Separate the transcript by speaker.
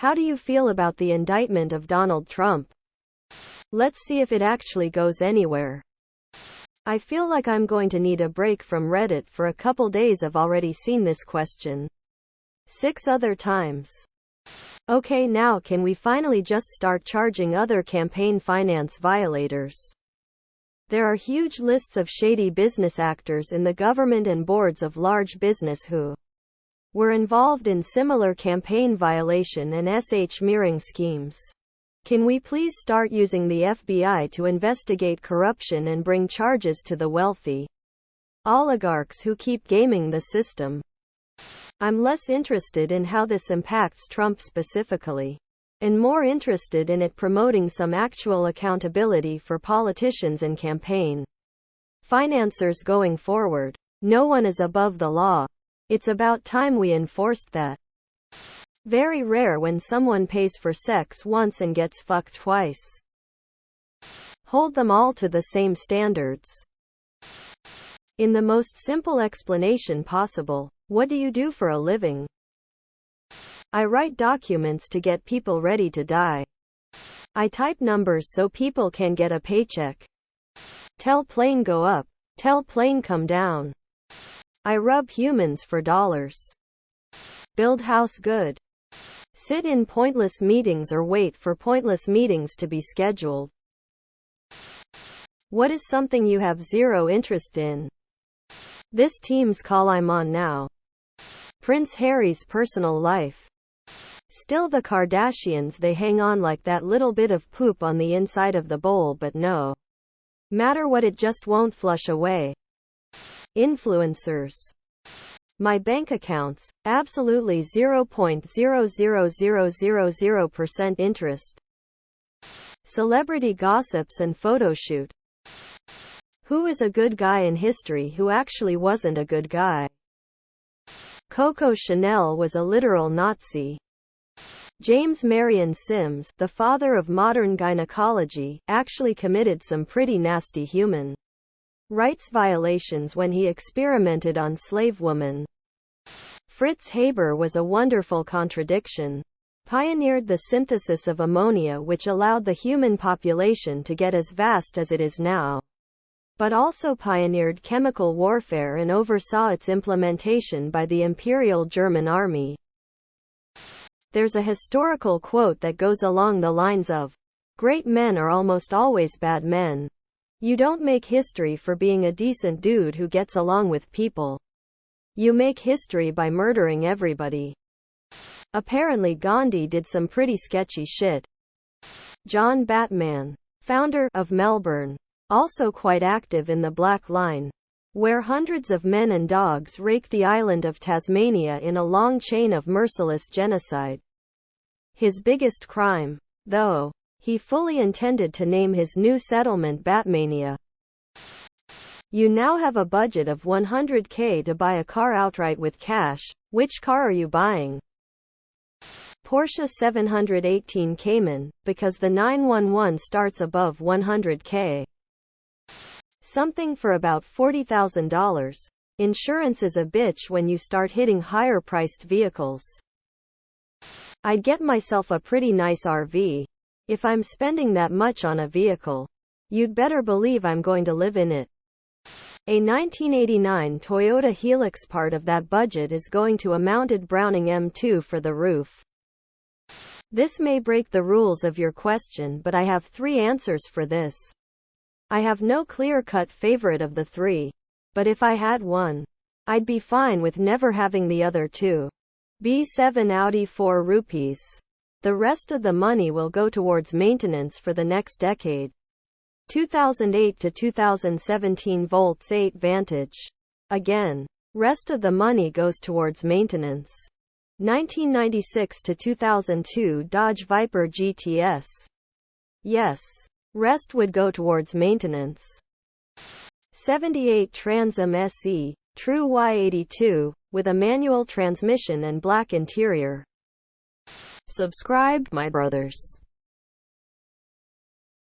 Speaker 1: How do you feel about the indictment of Donald Trump? Let's see if it actually goes anywhere. I feel like I'm going to need a break from Reddit for a couple days. I've already seen this question 6 other times. Okay, now can we finally just start charging other campaign finance violators? There are huge lists of shady business actors in the government and boards of large business who were involved in similar campaign violation and smearing schemes. Can we please start using the FBI to investigate corruption and bring charges to the wealthy oligarchs who keep gaming the system? I'm less interested in how this impacts Trump specifically, and more interested in it promoting some actual accountability for politicians and campaign financiers going forward. No one is above the law. It's about time we enforced that. Very rare when someone pays for sex once and gets fucked twice. Hold them all to the same standards. In the most simple explanation possible, what do you do for a living? I write documents to get people ready to die. I type numbers so people can get a paycheck. Tell plane go up. Tell plane come down. I rub humans for dollars. Build house good. Sit in pointless meetings or wait for pointless meetings to be scheduled. What is something you have zero interest in? This Teams call I'm on now. Prince Harry's personal life. Still the Kardashians, they hang on like that little bit of poop on the inside of the bowl, but no matter what it just won't flush away. Influencers. My bank accounts, absolutely 0.00000% interest. Celebrity gossips and photoshoot. Who is a good guy in history who actually wasn't a good guy? Coco Chanel was a literal Nazi. James Marion Sims, the father of modern gynecology, actually committed some pretty nasty human rights violations when he experimented on slave women. Fritz Haber was a wonderful contradiction. Pioneered the synthesis of ammonia, which allowed the human population to get as vast as it is now. But also pioneered chemical warfare and oversaw its implementation by the Imperial German Army. There's a historical quote that goes along the lines of, "Great men are almost always bad men. You don't make history for being a decent dude who gets along with people. You make history by murdering everybody." Apparently Gandhi did some pretty sketchy shit. John Batman, founder of Melbourne, also quite active in the Black Line, where hundreds of men and dogs rake the island of Tasmania in a long chain of merciless genocide. His biggest crime, though, he fully intended to name his new settlement Batmania. You now have a budget of $100K to buy a car outright with cash. Which car are you buying? Porsche 718 Cayman, because the 911 starts above $100K. Something for about $40,000. Insurance is a bitch when you start hitting higher priced vehicles. I'd get myself a pretty nice RV. If I'm spending that much on a vehicle, you'd better believe I'm going to live in it. A 1989 Toyota Helix. Part of that budget is going to a mounted Browning M2 for the roof. This may break the rules of your question, but I have 3 answers for this. I have no clear-cut favorite of the 3. But if I had one, I'd be fine with never having the other 2. B7 Audi 4 rupees. The rest of the money will go towards maintenance for the next decade. 2008 to 2017 Volts 8 Vantage. Again, rest of the money goes towards maintenance. 1996 to 2002 Dodge Viper GTS. Yes, rest would go towards maintenance. 78 Trans Am SE, true Y82, with a manual transmission and black interior. Subscribe, my brothers.